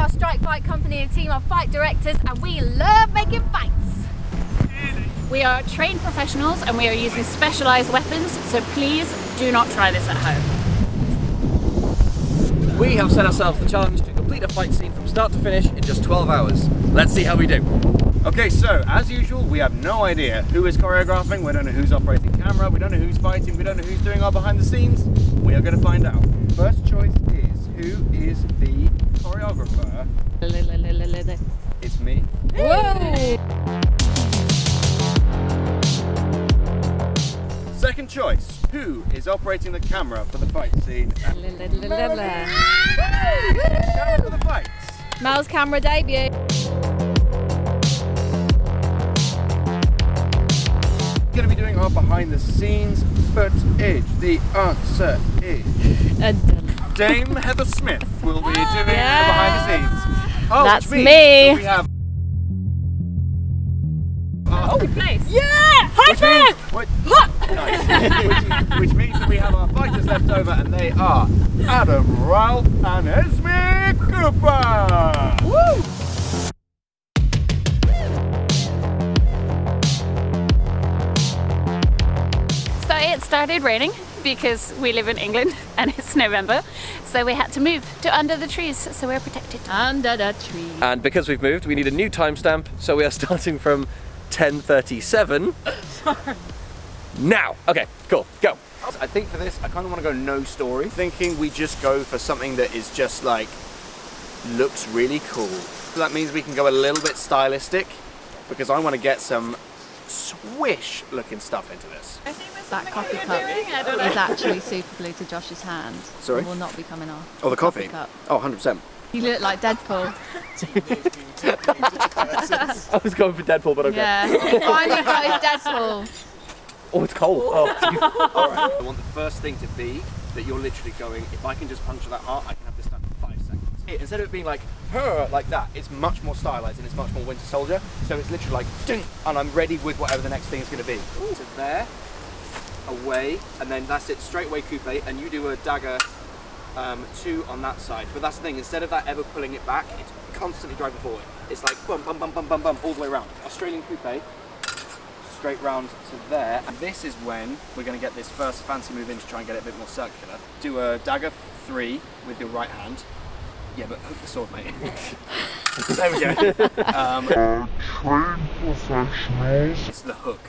our Strike Fight Company, a team of fight directors, and we love making fights. We are trained professionals and we are using specialised weapons, so please do not try this at home. We have set ourselves the challenge to complete a fight scene from start to finish in just 12 hours. Let's see how we do. Okay, so as usual, we have no idea who is choreographing, we don't know who's operating camera, we don't know who's fighting, we don't know who's doing our behind the scenes. We are going to find out. First choice is, who is the choreographer? It's me. Whoa! Second choice, who is operating the camera for the fight scene? Camera for the fights. Mel's camera debut. Going to be doing our behind the scenes footage. The answer is Dame Heather Smith will be doing the behind the scenes. Oh, that's which means me. that we have Nice. Yeah! High five! which means that we have our fighters left over, and they are Adam, Ralph, and Esme Cooper. Woo! So it started raining because we live in England and it's November, so we had to move to under the trees so we're protected. Under the tree. And because we've moved, we need a new timestamp, so we are starting from 10:37. Now. Okay, cool, go. I think for this, I kind of want to go no story. Thinking we just go for something that is just like, looks really cool. So that means we can go a little bit stylistic, because I want to get some swish looking stuff into this. That coffee cup is actually super glued to Josh's hand. Sorry? It will not be coming off. Oh, the coffee? Cup. Oh, 100%. You look like Deadpool. I was going for Deadpool, but okay. Yeah. Finally got his Deadpool. Oh, it's cold. Oh. Alright, I want the first thing to be that you're literally going, if I can just puncture that heart, I can have this done in 5 seconds. Instead of it being like, like that, it's much more stylized and it's much more Winter Soldier. So it's literally like, ding, and I'm ready with whatever the next thing is going to be. So there, away, and then that's it, straight away coupe, and you do a dagger 2 on that side. But that's the thing, instead of that ever pulling it back, it's constantly driving forward. It's like bum, bum, bum, bum, bum, bum, all the way around. Australian coupe, straight round to there. And this is when we're going to get this first fancy move in to try and get it a bit more circular. Do a dagger 3 with your right hand. Yeah, but hook the sword, mate. There we go. Trained professionals. It's the hook,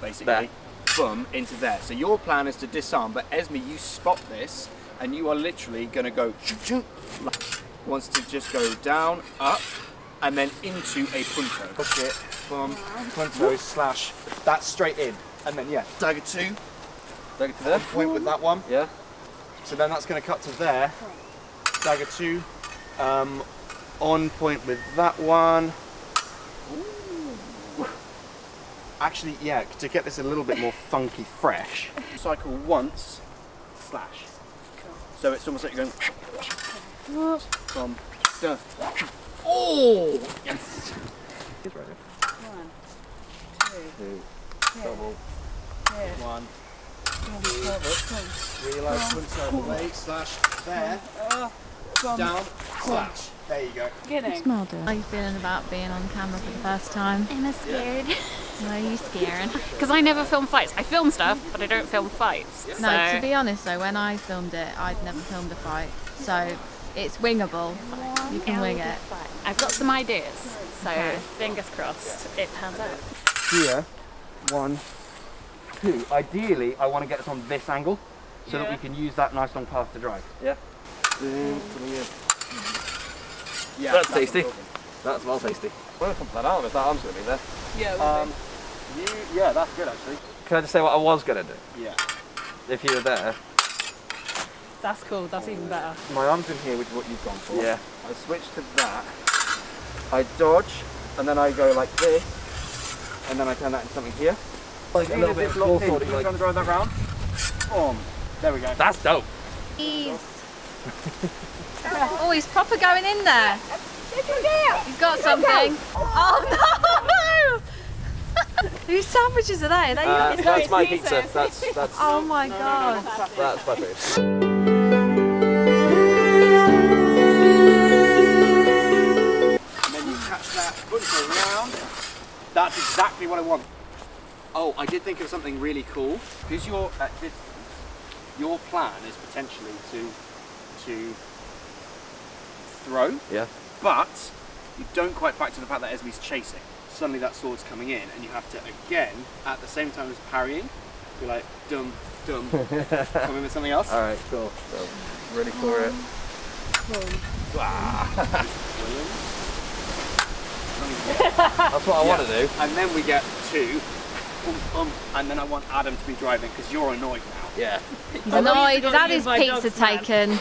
basically. There. Boom, into there. So your plan is to disarm, but Esme, you spot this, and you are literally going to go, wants to just go down, up, and then into a punto. Hook it, boom, punto slash, that's straight in. And then, yeah, dagger 2. Dagger to there. Point with that one. Yeah. So then that's going to cut to there. Dagger 2. On point with that one. Ooh. Actually, yeah, to get this a little bit more funky fresh. Cycle once, slash. Cool. So it's almost like you're going from oh! Yes! 1, 2, double, 1, 2, realize punch away, slash, there, down, slash. There you go. Smell good. How are you feeling about being on camera for the first time? I'm scared. Why are you scared? Because I never film fights. I film stuff, but I don't film fights. No, So to be honest though, when I filmed it, I'd never filmed a fight. So it's wingable. You can wing it. I've got some ideas, so Okay. fingers crossed it pans out. Here, 1, 2. Ideally, I want to get this on this angle so that we can use that nice long path to drive. Yeah. Yeah, That's tasty. what I'm talking. That's well tasty. We're going to pump that out if that arm's going to be there. Yeah, that's good actually. Can I just say what I was going to do? Yeah. If you were there. That's cool, that's even better. My arm's in here, which is what you've gone for. Yeah. I switch to that. I dodge, and then I go like this, and then I turn that into something here. Like a little bit of floor sorting, like. Trying to drive that round. Boom. There we go. That's dope. Ease. Oh, he's proper going in there. He's got something. Oh no! Whose sandwiches are they? That's my pizza. That's Oh my god. that's my food. that, punch around. That's exactly what I want. Oh, I did think of something really cool. Because your plan is potentially to throw. Yeah. But you don't quite factor the fact that Esme's chasing. Suddenly that sword's coming in, and you have to again, at the same time as parrying, be like dum dum, come in with something else. All right, cool. So ready for it. That's what I want to do. And then we get 2, and then I want Adam to be driving because you're annoyed now. Yeah. He's annoyed. He's had his pizza taken.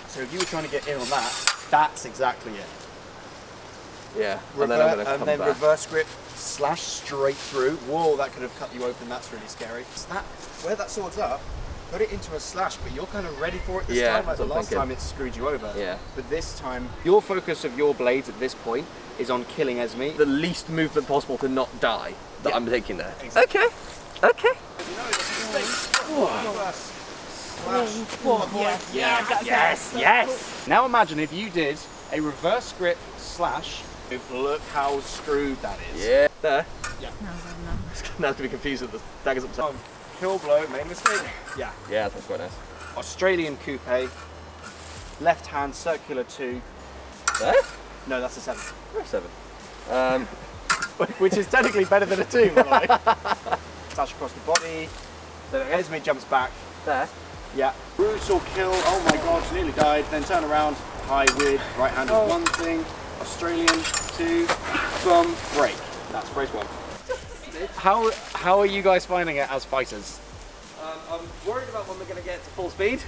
So if you were trying to get in on that, that's exactly it. Yeah. And then I'm gonna come back. Reverse grip, slash straight through. Whoa, that could have cut you open. That's really scary. So that, where that sword's up, put it into a slash, but you're kind of ready for it this time. Like the last time it screwed you over. Yeah. But this time, your focus of your blades at this point is on killing Esme. The least movement possible to not die that I'm taking there. Exactly. Okay. Okay. Yes, yes. Now imagine if you did a reverse grip slash. Look how screwed that is. Yeah. There. Yeah. It's gonna have to be confused with the daggers upside. Kill blow, main mistake. Yeah. Yeah, that's quite nice. Australian coupe. Left hand circular 2. There? No, that's a 7. Or 7. Which is technically better than a 2, by the way. Slash across the body. Then Esme jumps back. There. Yeah. Brutal kill. Oh my god, she nearly died. Then turn around. High with right hand is one thing. Australian 2. Thumb break. That's brace 1. How are you guys finding it as fighters? I'm worried about when we're going to get to full speed,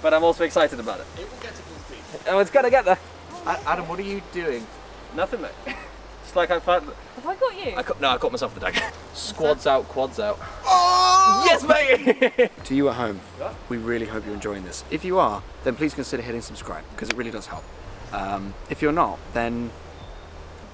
but I'm also excited about it. It will get to full speed. Oh, it's going to get there. Adam, what are you doing? Nothing, mate. It's like I found... Have I got you? No, I caught myself with the dagger. Squads out, quads out. Oh! Yes, mate! To you at home, we really hope you're enjoying this. If you are, then please consider hitting subscribe, because it really does help. If you're not, then...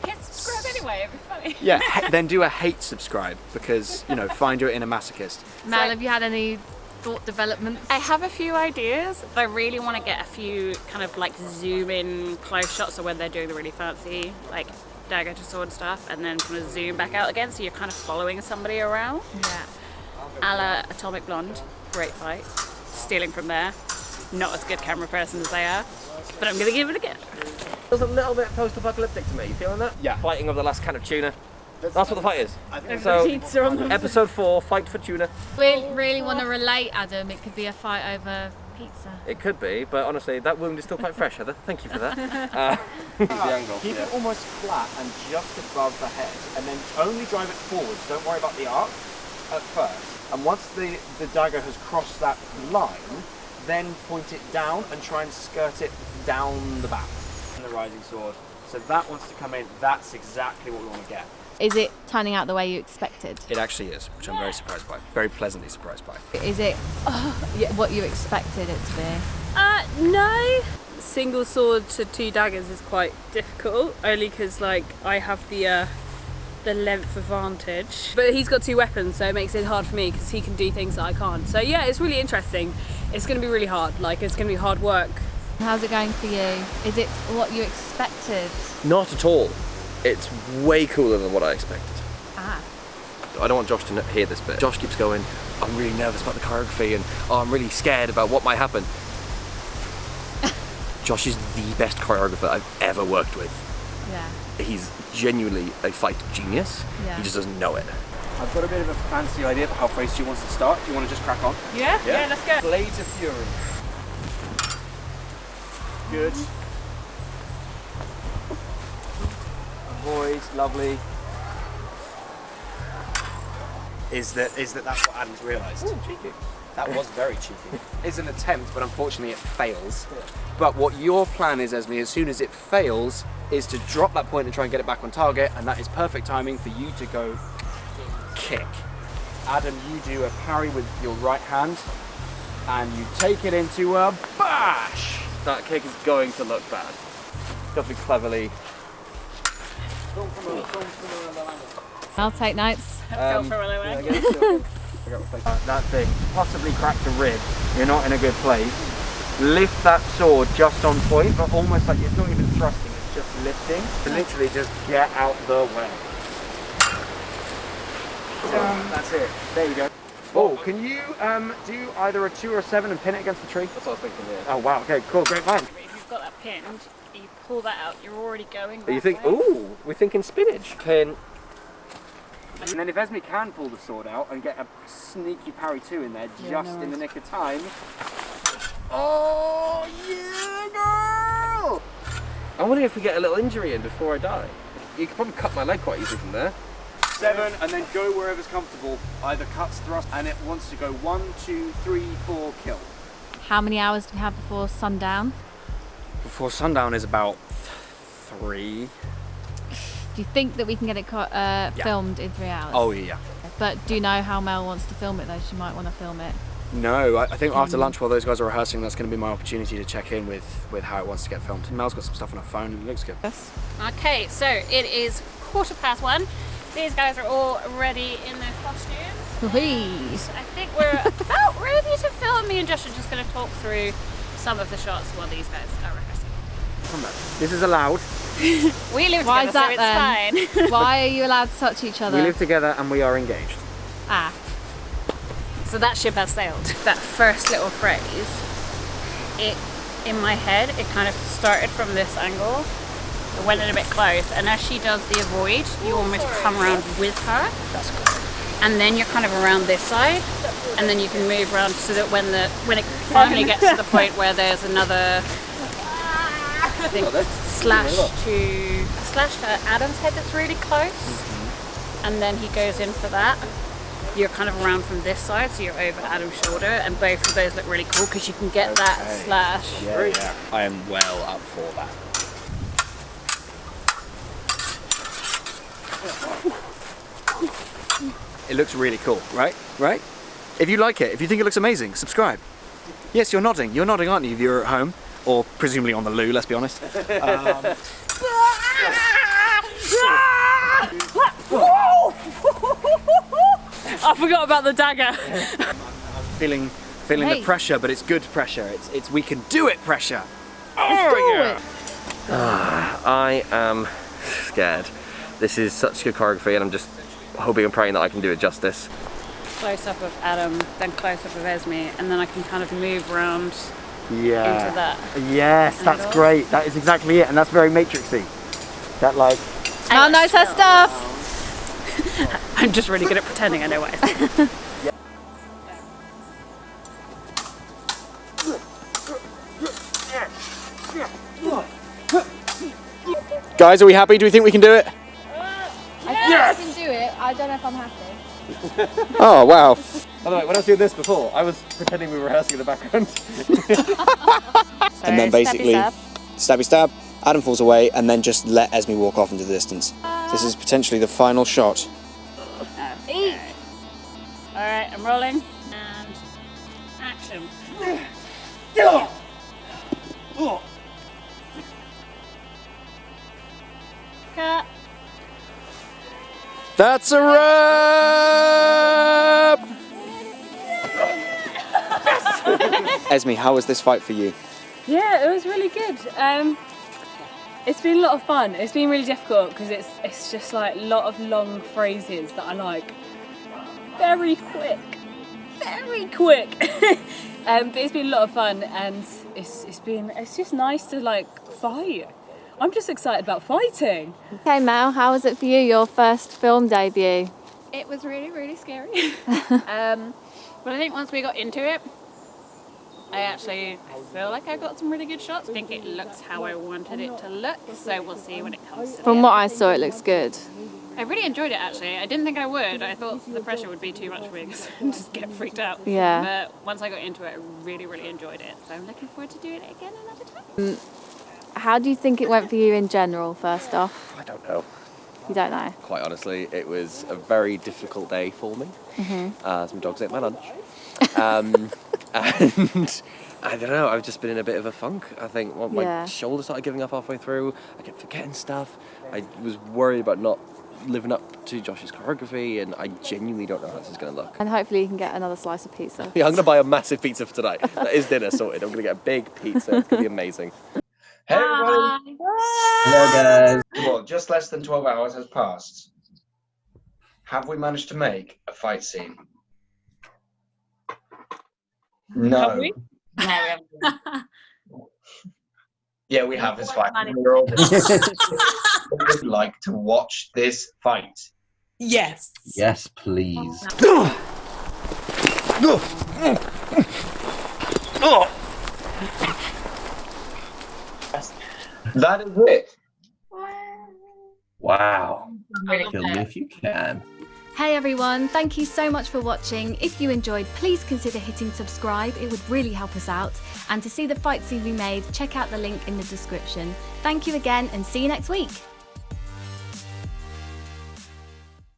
Hit subscribe anyway, it'd be funny. Yeah, then do a hate subscribe, because, you know, find your inner masochist. Mel, have you had any thought developments? I have a few ideas. I really want to get a few kind of like zoom in close shots of when they're doing the really fancy like dagger to sword stuff, and then kind of zoom back out again so you're kind of following somebody around. Yeah. A la Atomic Blonde, great fight. Stealing from there. Not as good camera person as they are, but I'm gonna give it a go. It was a little bit post-apocalyptic to me. You feeling that? Yeah. Fighting over the last can of tuna. That's what the fight is. There's So, pizza on them. episode 4, fight for tuna. We really want to relate, Adam. It could be a fight over pizza. It could be, but honestly, that wound is still quite fresh, Heather. Thank you for that. The angle. Keep it almost flat and just above the head, and then only drive it forwards. Don't worry about the arc at first. And once the dagger has crossed that line, then point it down and try and skirt it down the back. And the rising sword. So that wants to come in. That's exactly what we want to get. Is it turning out the way you expected? It actually is, which I'm very surprised by. Very pleasantly surprised by. Is it what you expected it to be? No. Single sword to 2 daggers is quite difficult, only because like I have the length advantage. But he's got 2 weapons, so it makes it hard for me because he can do things that I can't. So yeah, it's really interesting. It's going to be really hard. Like it's going to be hard work. How's it going for you? Is it what you expected? Not at all. It's way cooler than what I expected. Ah. I don't want Josh to hear this bit. Josh keeps going, I'm really nervous about the choreography and I'm really scared about what might happen. Josh is the best choreographer I've ever worked with. Yeah. He's genuinely a fight genius. Yeah. He just doesn't know it. I've got a bit of a fancy idea for how phase 2 wants to start. Do you want to just crack on? Yeah, let's go. Blades of Fury. Good. Avoid, lovely. Is that that's what Adam's realised? Ooh, cheeky. That was very cheeky. It's an attempt, but unfortunately it fails. But what your plan is, Esme, as soon as it fails, is to drop that point and try and get it back on target, and that is perfect timing for you to go kick. Adam, you do a parry with your right hand, and you take it into a bash! That kick is going to look bad. Definitely cleverly. I'll take notes. Go for a I guess so. That thing possibly cracked a rib. You're not in a good place. Lift that sword just on point, but almost like it's not even thrusting, it's just lifting. Literally just get out the way. That's it. There you go. Oh, can you do either a 2 or a 7 and pin it against the tree? That's what I was thinking, yeah. Oh wow, okay, cool, great mind. If you've got that pinned, you pull that out, you're already going You that think, way. ooh, we're thinking spinach. Pin. And then if Esme can pull the sword out and get a sneaky parry 2 in there just in the nick of time. Oh, yeah, girl! I wonder if we get a little injury in before I die. You could probably cut my leg quite easily from there. 7 and then go wherever's comfortable. Either cuts, thrust, and it wants to go 1, 2, 3, 4, kill. How many hours do we have before sundown? Before sundown is about 3. Do you think that we can get it filmed in 3 hours? Oh yeah. But do you know how Mel wants to film it though? She might want to film it. No, I think after lunch while those guys are rehearsing, that's going to be my opportunity to check in with how it wants to get filmed. Mel's got some stuff on her phone and it looks good. Yes. Okay, so it is 1:15. These guys are all ready in their costumes. Whee! I think we're about ready to film. Me and Josh are just going to talk through some of the shots while these guys are rehearsing. Come back. This is allowed. We live Why together, is that so it's fine. Why are you allowed to touch each other? We live together and we are engaged. Ah. So that ship has sailed. That first little phrase, in my head, it kind of started from this angle. It went in a bit close, and as she does the avoid, you almost come around with her. That's good. And then you're kind of around this side, and then you can move around so that when it finally gets to the point where there's another, I think, slash to Adam's head that's really close, and then he goes in for that. You're kind of around from this side, so you're over Adam's shoulder, and both of those look really cool because you can get that slash. Yeah. I am well up for that. It looks really cool, right? Right? If you like it, if you think it looks amazing, subscribe. Yes, you're nodding. You're nodding, aren't you, if you're at home? Or presumably on the loo, let's be honest. I forgot about the dagger. Feeling the pressure, but it's good pressure. It's we can do it pressure. I am scared. This is such good choreography and I'm just hoping and praying that I can do it justice. Close up of Adam, then close up of Esme, and then I can kind of move around into that. Yes, that's angle. great. That is exactly it, and that's very matrixy. That like. Mel knows her stuff. I'm just really good at pretending I know what I say. Guys, are we happy? Do we think we can do it? I think I can do it. I don't know if I'm happy. Oh wow. By the way, when I was doing this before, I was pretending we were rehearsing in the background. And then basically, stabby stab, Adam falls away, and then just let Esme walk off into the distance. This is potentially the final shot. Alright, I'm rolling, and action. Cut. That's a wrap! Esme, how was this fight for you? Yeah, it was really good. It's been a lot of fun. It's been really difficult because it's just like a lot of long phrases that I like very quick. But it's been a lot of fun, and it's just nice to like fight. I'm just excited about fighting. Okay, Mel, how was it for you, your first film debut? It was really, really scary. But I think once we got into it, I feel like I got some really good shots. I think it looks how I wanted it to look, so we'll see when it comes to From it. what I saw, it looks good. I really enjoyed it actually. I didn't think I would. I thought the pressure would be too much for me because I'd just get freaked out. Yeah. But once I got into it, I really, really enjoyed it. So I'm looking forward to doing it again another time. How do you think it went for you in general, first off? I don't know. You don't know? Quite honestly, it was a very difficult day for me. Some dogs ate my lunch. And I don't know, I've just been in a bit of a funk. I think my shoulder started giving up halfway through. I kept forgetting stuff. I was worried about not living up to Josh's choreography, and I genuinely don't know how this is going to look. And hopefully you can get another slice of pizza. Yeah, I'm going to buy a massive pizza for tonight. That is dinner sorted. I'm going to get a big pizza. It's going to be amazing. Hey everybody. Hello, guys. Well, just less than 12 hours has passed. Have we managed to make a fight scene? No. Have we? No, we haven't. Yeah, we have. It's fine. We're all would like to watch this fight. Yes. Yes, please. That is it. Wow. Kill me if you can. Hey everyone, thank you so much for watching. If you enjoyed, please consider hitting subscribe. It would really help us out. And to see the fight scene we made, check out the link in the description. Thank you again and see you next week.